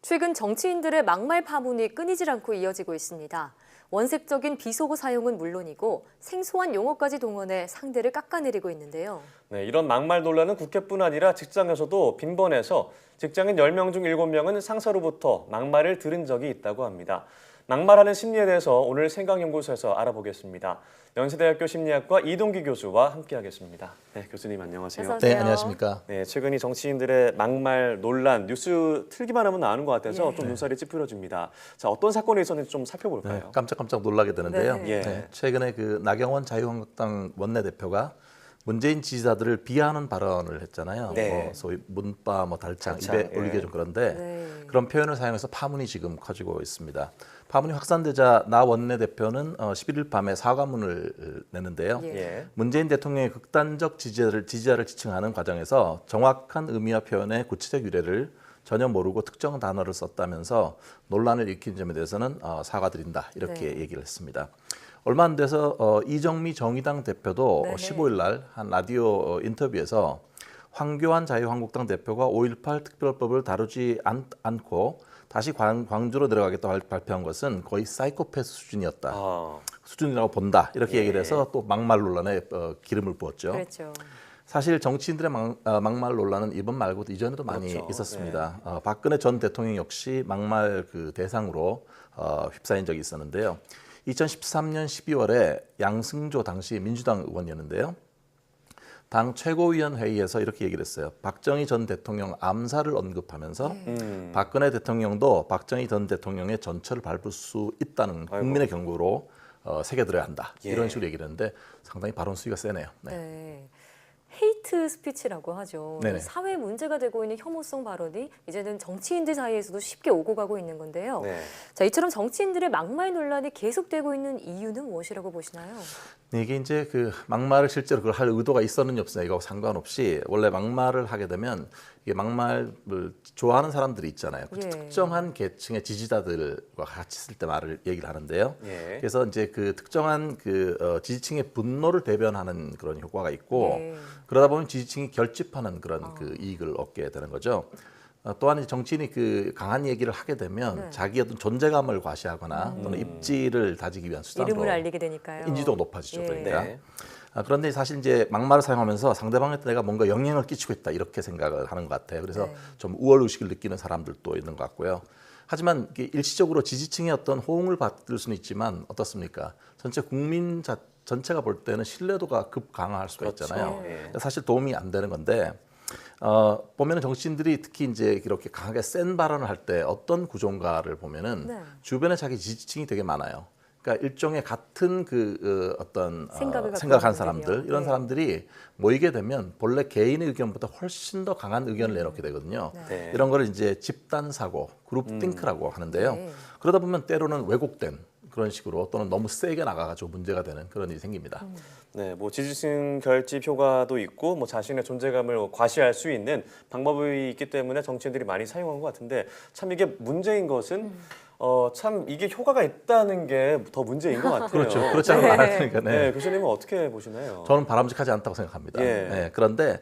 최근 정치인들의 막말 파문이 끊이질 않고 이어지고 있습니다. 원색적인 비속어 사용은 물론이고 생소한 용어까지 동원해 상대를 깎아내리고 있는데요. 네, 이런 막말 논란은 국회뿐 아니라 직장에서도 빈번해서 직장인 10명 중 7명은 상사로부터 막말을 들은 적이 있다고 합니다. 막말하는 심리에 대해서 오늘 생각연구소에서 알아보겠습니다. 연세대학교 심리학과 이동기 교수와 함께하겠습니다. 네, 교수님 안녕하세요. 어서 오세요. 네, 안녕하십니까. 네, 최근 이 정치인들의 막말 논란 뉴스 틀기만 하면 나오는 것 같아서 좀 눈살이 찌푸려집니다. 자, 어떤 사건이 있었는지 좀 살펴볼까요? 네, 깜짝깜짝 놀라게 되는데요. 네. 예. 최근에 그 나경원 자유한국당 원내대표가 문재인 지지자들을 비하하는 발언을 했잖아요. 네. 뭐 소위 문바, 달창, 달창, 입에 올리기 예. 좀 그런데 네. 그런 표현을 사용해서 파문이 지금 커지고 있습니다. 파문이 확산되자 나 원내대표는 11일 밤에 사과문을 내는데요. 예. 예. 문재인 대통령의 극단적 지지자를 지칭하는 과정에서 정확한 의미와 표현의 구체적 유래를 전혀 모르고 특정 단어를 썼다면서 논란을 일으킨 점에 대해서는 사과드린다 이렇게 네. 얘기를 했습니다. 얼마 안 돼서 이정미 정의당 대표도 네. 15일 날 한 라디오 인터뷰에서 황교안 자유한국당 대표가 5.18 특별법을 다루지 않고 다시 광주로 들어가겠다고 발표한 것은 거의 사이코패스 수준이었다. 수준이라고 본다. 이렇게 예. 얘기를 해서 또 막말 논란에 기름을 부었죠. 그렇죠. 사실 정치인들의 막말 논란은 이번 말고도 이전에도 많이 그렇죠. 있었습니다. 박근혜 전 대통령 역시 막말 그 대상으로 휩싸인 적이 있었는데요. 2013년 12월에 양승조 당시 민주당 의원이었는데요. 당 최고위원 회의에서 이렇게 얘기를 했어요. 박정희 전 대통령 암살을 언급하면서 박근혜 대통령도 박정희 전 대통령의 전철을 밟을 수 있다는 국민의 경고로 새겨들어야 한다. 예. 이런 식으로 얘기를 했는데 상당히 발언 수위가 세네요. 네. 네. 헤이트 스피치라고 하죠. 네네. 사회 문제가 되고 있는 혐오성 발언이 이제는 정치인들 사이에서도 쉽게 오고 가고 있는 건데요. 네. 자, 이처럼 정치인들의 막말 논란이 계속되고 있는 이유는 무엇이라고 보시나요? 네, 이게 이제 그 막말을 실제로 그걸 할 의도가 있었는지 없었는지 이거 상관없이 원래 막말을 하게 되면 이게 막말을 좋아하는 사람들이 있잖아요. 그 예. 특정한 계층의 지지자들과 같이 있을 때 말을 얘기를 하는데요. 예. 그래서 이제 그 특정한 그 지지층의 분노를 대변하는 그런 효과가 있고 예. 그러다 보면 지지층이 결집하는 그런 그 이익을 얻게 되는 거죠. 또한 이제 정치인이 그 강한 얘기를 하게 되면 네. 자기의 어떤 존재감을 과시하거나 또는 입지를 다지기 위한 수단으로 이름을 알리게 되니까요. 인지도가 높아지죠. 예. 그러니까. 네. 그런데 사실 이제 막말을 사용하면서 상대방한테 내가 뭔가 영향을 끼치고 있다 이렇게 생각을 하는 것 같아요. 그래서 네. 좀 우월 의식을 느끼는 사람들도 있는 것 같고요. 하지만 이게 일시적으로 지지층의 어떤 호응을 받을 수는 있지만 어떻습니까? 전체 국민 전체가 볼 때는 신뢰도가 급 강화할 수가 그렇죠. 있잖아요. 예. 사실 도움이 안 되는 건데 보면은 정치인들이 특히 이제 이렇게 강하게 센 발언을 할 때 어떤 구조인가를 보면은 네. 주변에 자기 지지층이 되게 많아요. 그러니까 일종의 같은 어떤 생각을 생각하는 갖고 사람들 있는 이런 네. 사람들이 모이게 되면 본래 개인의 의견보다 훨씬 더 강한 의견을 내놓게 되거든요. 네. 이런 거를 이제 집단 사고, 그룹 띵크라고 하는데요. 네. 그러다 보면 때로는 왜곡된 그런 식으로 또는 너무 세게 나가가지고 문제가 되는 그런 일이 생깁니다. 네, 뭐 지지층 결집 효과도 있고 뭐 자신의 존재감을 과시할 수 있는 방법이 있기 때문에 정치인들이 많이 사용한 것 같은데 참 이게 문제인 것은 참 이게 효과가 있다는 게 더 문제인 것 같아요. 그렇죠. 그렇지 않으면 안 할 테니까. 네, 교수님은 어떻게 보시나요? 저는 바람직하지 않다고 생각합니다. 예. 네, 그런데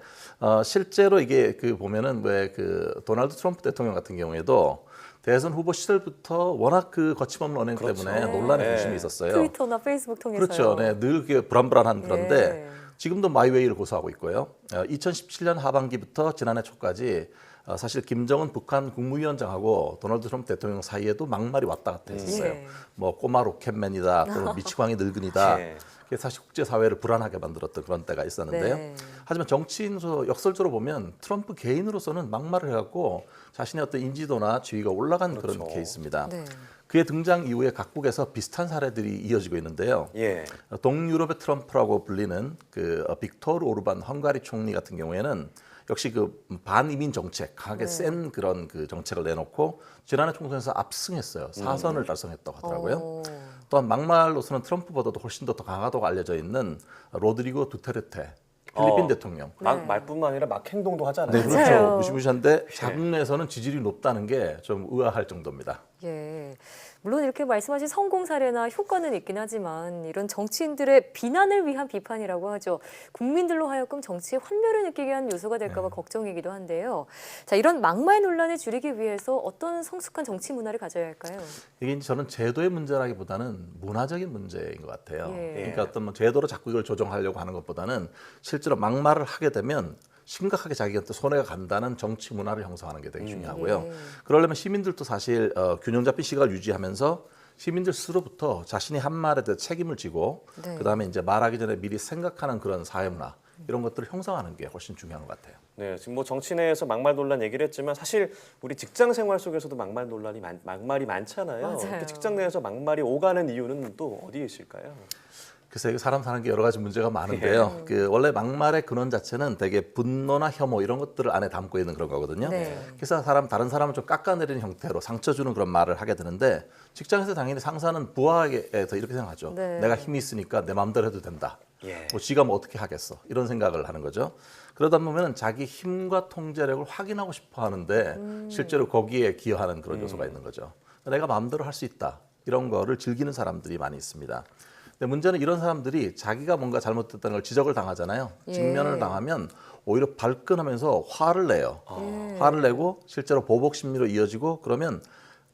실제로 이게 그 보면은 왜 그 도널드 트럼프 대통령 같은 경우에도 대선 후보 시절부터 워낙 그 거침없는 언행 그렇죠. 때문에 논란의 네. 중심이 있었어요. 트위터나 페이스북 통해서요. 그렇죠. 네, 늘 그게 불안불안한 그런데 예. 지금도 마이웨이를 고수하고 있고요. 2017년 하반기부터 지난해 초까지 사실 김정은 북한 국무위원장하고 도널드 트럼프 대통령 사이에도 막말이 왔다 갔다 했었어요. 예. 뭐 꼬마 로켓맨이다, 또는 미치광이 늙은이다. 예. 그게 사실 국제사회를 불안하게 만들었던 그런 때가 있었는데요. 네. 하지만 정치인으로 역설적으로 보면 트럼프 개인으로서는 막말을 해갖고 자신의 어떤 인지도나 지위가 올라간 그런 그렇죠. 케이스입니다. 네. 그의 등장 이후에 각국에서 비슷한 사례들이 이어지고 있는데요. 예. 동유럽의 트럼프라고 불리는 그 빅토르 오르반 헝가리 총리 같은 경우에는 역시 그 반이민 정책, 강하게 센 그런 그 정책을 내놓고 지난해 총선에서 압승했어요. 4선을 달성했다고 하더라고요. 또한 막말로서는 트럼프보다도 훨씬 더 강하다고 알려져 있는 로드리고 두테르테 필리핀 대통령. 막 말뿐만 아니라 막 행동도 하잖아요. 네, 맞아요. 그렇죠. 무시무시한데 자국 내에서는 지지율이 높다는 게 좀 의아할 정도입니다. 예. 물론 이렇게 말씀하신 성공 사례나 효과는 있긴 하지만 이런 정치인들의 비난을 위한 비판이라고 하죠. 국민들로 하여금 정치의 환멸을 느끼게 한 요소가 될까 봐 걱정이기도 한데요. 자, 이런 막말 논란을 줄이기 위해서 어떤 성숙한 정치 문화를 가져야 할까요? 이게 이제 저는 제도의 문제라기보다는 문화적인 문제인 것 같아요. 예. 그러니까 어떤 뭐 제도로 자꾸 이걸 조정하려고 하는 것보다는 실제로 막말을 하게 되면 심각하게 자기한테 손해가 간다는 정치 문화를 형성하는 게 되게 중요하고요. 예. 그러려면 시민들도 사실 균형 잡힌 시각을 유지하면서 시민들 스스로부터 자신이 한 말에 대해 책임을 지고 네. 그다음에 이제 말하기 전에 미리 생각하는 그런 사회 문화 이런 것들을 형성하는 게 훨씬 중요한 것 같아요. 네, 지금 뭐 정치 내에서 막말 논란 얘기를 했지만 사실 우리 직장 생활 속에서도 막말이 많잖아요. 맞아요. 이렇게 직장 내에서 막말이 오가는 이유는 또 어디에 있을까요? 글쎄요, 사람 사는 게 여러 가지 문제가 많은데요. 그 원래 막말의 근원 자체는 되게 분노나 혐오 이런 것들을 안에 담고 있는 그런 거거든요. 네. 그래서 다른 사람을 좀 깎아내리는 형태로 상처 주는 그런 말을 하게 되는데 직장에서 당연히 상사는 부하에서 이렇게 생각하죠. 네. 내가 힘이 있으니까 내 마음대로 해도 된다. 예. 뭐 지가 뭐 어떻게 하겠어 이런 생각을 하는 거죠. 그러다 보면 자기 힘과 통제력을 확인하고 싶어 하는데 실제로 거기에 기여하는 그런 요소가 있는 거죠. 내가 마음대로 할 수 있다 이런 거를 즐기는 사람들이 많이 있습니다. 근데 문제는 이런 사람들이 자기가 뭔가 잘못됐다는 걸 지적을 당하잖아요. 예. 직면을 당하면 오히려 발끈하면서 화를 내요. 예. 화를 내고 실제로 보복 심리로 이어지고 그러면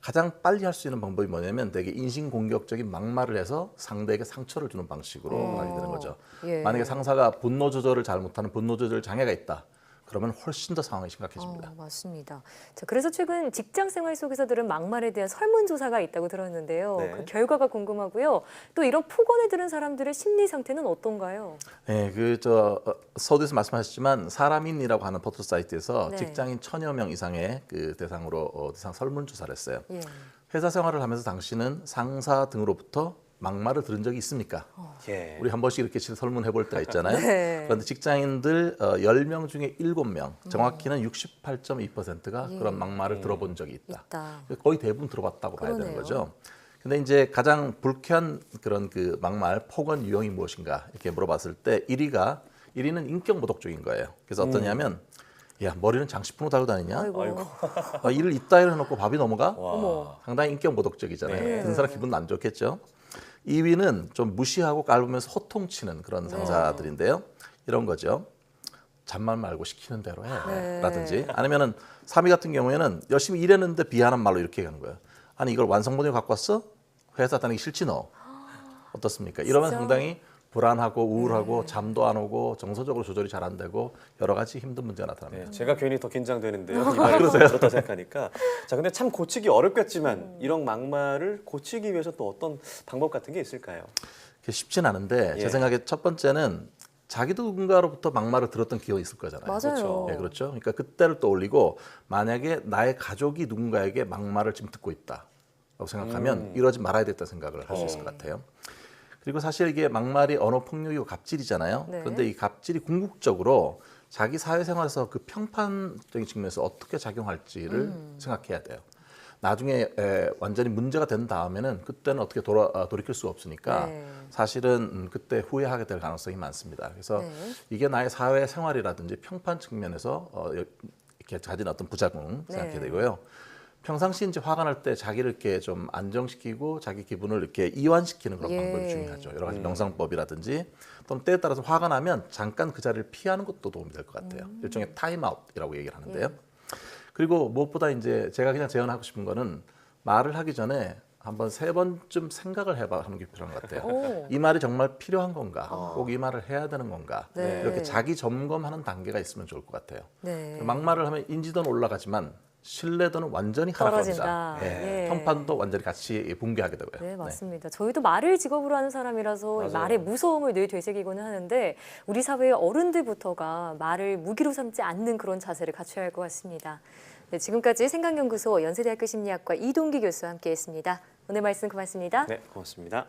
가장 빨리 할 수 있는 방법이 뭐냐면 되게 인신공격적인 막말을 해서 상대에게 상처를 주는 방식으로 하게 되는 거죠. 예. 만약에 상사가 분노 조절을 잘못하는 분노 조절 장애가 있다. 그러면 훨씬 더 상황이 심각해집니다. 맞습니다. 자, 그래서 최근 직장 생활 속에서 들은 막말에 대한 설문조사가 있다고 들었는데요. 네. 그 결과가 궁금하고요. 또 이런 폭언을 들은 사람들의 심리 상태는 어떤가요? 네, 서두에서 말씀하셨지만 사람인이라고 하는 포털 사이트에서 네. 직장인 1,000여 명 이상의 그 대상으로 대상 설문조사를 했어요. 예. 회사 생활을 하면서 당신은 상사 등으로부터 막말을 들은 적이 있습니까? 예. 우리 한 번씩 이렇게 설문해 볼 때가 있잖아요. 네. 그런데 직장인들 10명 중에 7명, 정확히는 68.2%가 그런 막말을 들어본 적이 있다. 있다. 거의 대부분 들어봤다고 봐야 되는 그러네요. 거죠. 근데 이제 가장 불쾌한 그런 그 막말, 폭언 유형이 무엇인가 이렇게 물어봤을 때 1위는 인격 모독적인 거예요. 그래서 어떠냐면 야, 머리는 장식품으로 달고 다니냐? 아이고. 일을 이따위로 해놓고 밥이 넘어가? 어머. 상당히 인격 모독적이잖아요. 네. 듣는 사람 기분 안 좋겠죠. 2위는 좀 무시하고 깔보면서 호통치는 그런 상사들인데요. 이런 거죠. 잔말 말고 시키는 대로 해. 네. 라든지 아니면은 3위 같은 경우에는 열심히 일했는데 비하하는 말로 이렇게 하는 거예요. 아니 이걸 완성본을 갖고 왔어? 회사 다니기 싫지 너. 어떻습니까? 이러면 진짜? 상당히 불안하고 우울하고 잠도 안 오고 정서적으로 조절이 잘 안 되고 여러 가지 힘든 문제가 나타납니다. 네, 제가 괜히 더 긴장되는데요. 이 말을 들었다 생각하니까. 자, 근데 참 고치기 어렵겠지만 이런 막말을 고치기 위해서 또 어떤 방법 같은 게 있을까요? 그게 쉽진 않은데 예. 제 생각에 첫 번째는 자기도 누군가로부터 막말을 들었던 기억이 있을 거잖아요. 맞아요. 그렇죠. 네, 그렇죠. 그러니까 그때를 떠올리고 만약에 나의 가족이 누군가에게 막말을 지금 듣고 있다라고 생각하면 이러지 말아야 됐다 생각을 할 수 있을 것 같아요. 그리고 사실 이게 막말이 언어 폭력이고 갑질이잖아요. 네. 그런데 이 갑질이 궁극적으로 자기 사회생활에서 그 평판적인 측면에서 어떻게 작용할지를 생각해야 돼요. 나중에 완전히 문제가 된 다음에는 그때는 어떻게 돌이킬 수가 없으니까 네. 사실은 그때 후회하게 될 가능성이 많습니다. 그래서 네. 이게 나의 사회생활이라든지 평판 측면에서 이렇게 가진 어떤 부작용 생각해야 네. 되고요. 평상시 이제 화가 날 때 자기를 이렇게 좀 안정시키고 자기 기분을 이렇게 이완시키는 그런 예. 방법이 중요하죠. 여러 가지 명상법이라든지 또는 때에 따라서 화가 나면 잠깐 그 자리를 피하는 것도 도움이 될 것 같아요. 일종의 타임아웃이라고 얘기를 하는데요. 그리고 무엇보다 이제 제가 그냥 제안하고 싶은 거는 말을 하기 전에 한번 3번쯤 생각을 해봐 하는 게 필요한 것 같아요. 오. 이 말이 정말 필요한 건가? 꼭 이 말을 해야 되는 건가? 네. 이렇게 자기 점검하는 단계가 있으면 좋을 것 같아요. 네. 막말을 하면 인지도는 올라가지만 신뢰도는 완전히 떨어진다. 하락합니다. 예. 평판도 완전히 같이 붕괴하게 되고요. 네, 맞습니다. 저희도 말을 직업으로 하는 사람이라서 이 맞아요. 말의 무서움을 늘 되새기고는 하는데 우리 사회의 어른들부터가 말을 무기로 삼지 않는 그런 자세를 갖춰야 할 것 같습니다. 네, 지금까지 생각연구소 연세대학교 심리학과 이동기 교수와 함께했습니다. 오늘 말씀 고맙습니다. 네, 고맙습니다.